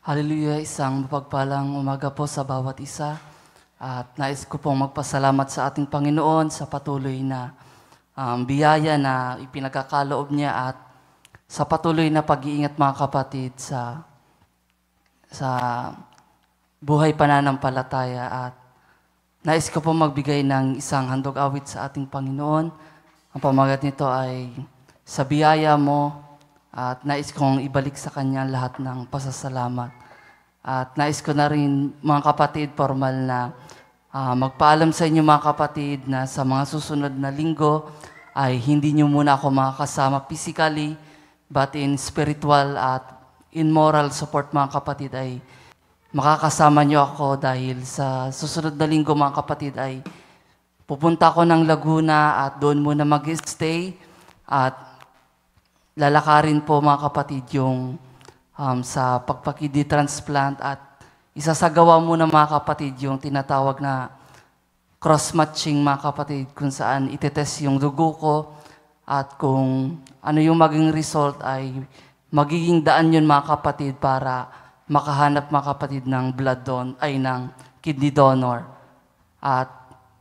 Hallelujah, isang mapagpalang umaga po sa bawat isa. At nais ko pong magpasalamat sa ating Panginoon sa patuloy na biyaya na ipinagkakaloob niya at sa patuloy na pag-iingat mga kapatid sa buhay pananampalataya. At nais ko pong magbigay ng isang handog awit sa ating Panginoon. Ang pamagat nito ay sa biyaya mo. At nais kong ibalik sa Kanya lahat ng pasasalamat. At nais ko na rin mga kapatid, formal na magpaalam sa inyo mga kapatid na sa mga susunod na linggo ay hindi nyo muna ako makakasama physically, but in spiritual at in moral support mga kapatid ay makakasama nyo ako dahil sa susunod na linggo mga kapatid ay pupunta ako ng Laguna at doon muna mag-stay at lalakarin po mga kapatid yung sa pagpakidi transplant at isasagawa muna mga kapatid yung tinatawag na cross-matching mga kapatid kung saan itetest yung dugo ko at kung ano yung maging result ay magiging daan yun mga kapatid para makahanap mga kapatid ng ng kidney donor. At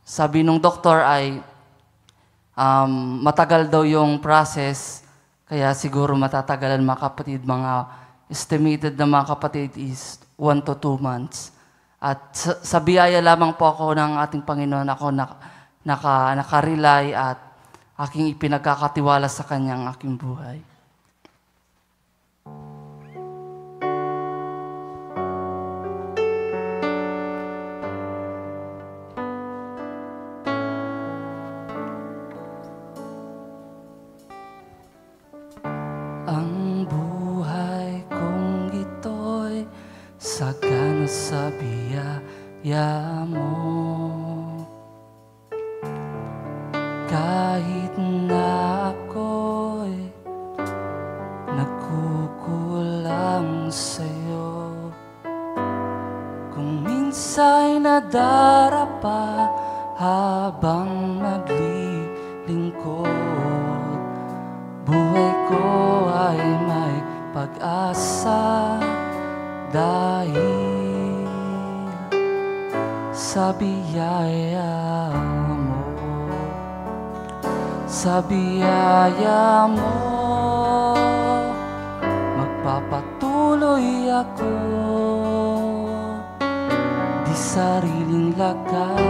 sabi nung doktor ay matagal daw yung process. Kaya siguro matatagalan mga kapatid, mga estimated na mga kapatid is 1 to 2 months. At sa biyaya lamang po ako ng ating Panginoon, ako nakarely at aking ipinagkakatiwala sa Kanyang aking buhay. Ang buhay kong ito'y sagana sa biyaya mo. Kahit na ako'y nagkukulang sa'yo, kung minsa'y nadarapa habang naglilingkod, buhay ko ay may pag-asa dahil sa biyaya mo. Sa biyaya mo magpapatuloy ako, di sariling lakas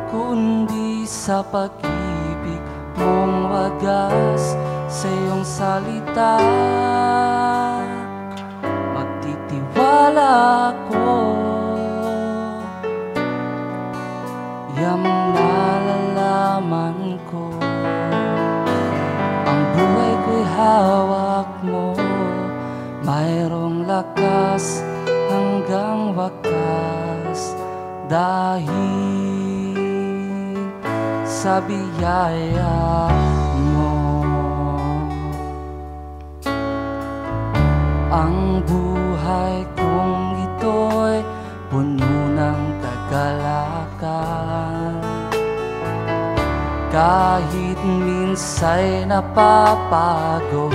kundi sa pag-ibig mong wagas. Sa iyong salita magtitiwala ako, yamang nalalaman ko ang buhay ko'y hawak mo, mayroong lakas hanggang wakas dahil sa biyaya mo. Ang buhay kong ito'y puno ng kagalakan, kahit minsa'y napapagod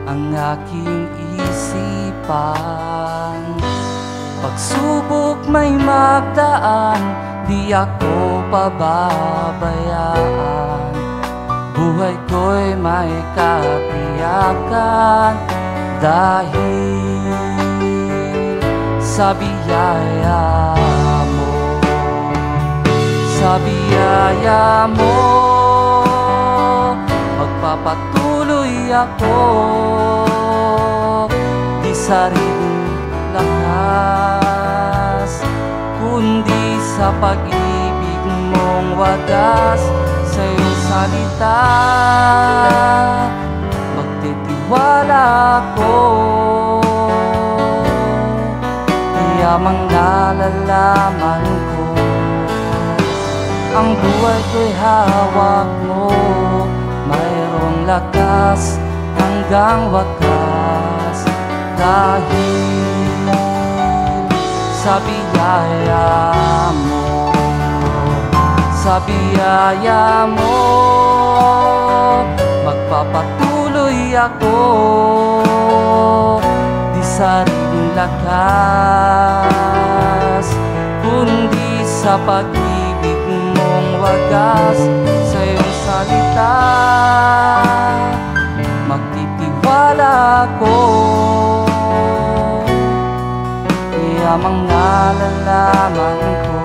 ang aking isipan. Pagsubok may magdaan, di ako pababayaan, buhay ko'y may katiyakan dahil sa biyaya mo. Sa biyaya mo magpapatuloy ako, di sariling lakas kundi sa pag-ibig mong wagas. Sa iyong salita magtitiwala ako, yamang nalalaman ko ang buhay ko'y hawak mo, mayroong lakas hanggang wakas dahil sa biyaya mo. Sa biyaya mo magpapatuloy ako, sariling lakas, kundi sa pag-ibig mong wagas. Sa iyong salita magtitiwala ko, yamang nalalaman ko,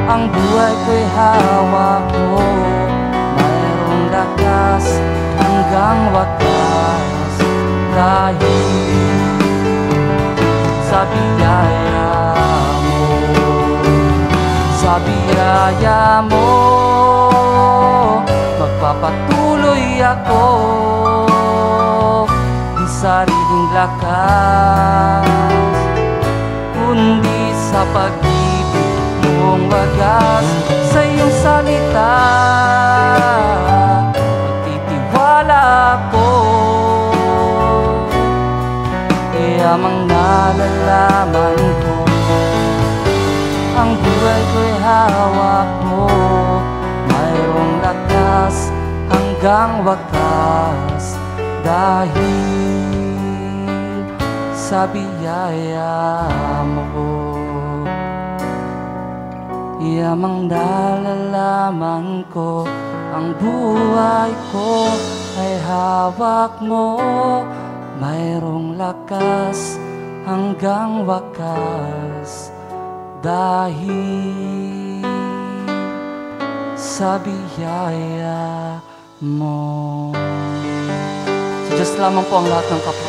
ang buhay ko'y hawak mo, mayroong lakas hanggang wakas, dahil sa biyaya mo, sa biyaya mo, magpapatuloy ako, di sariling lakas, kundi sa pag-ibig mong wagas. Sa iyong salita magtitiwala ako, yamang nalalaman ko, ang buhay ko'y hawak mo, mayroong lakas hanggang wakas, dahil sa biyaya mo. Yamang nalalaman ko, ang buhay ko ay hawak mo, mayroong lakas hanggang wakas, dahil sa biyaya mo. So Diyos lamang po ang lahat ng kapwa.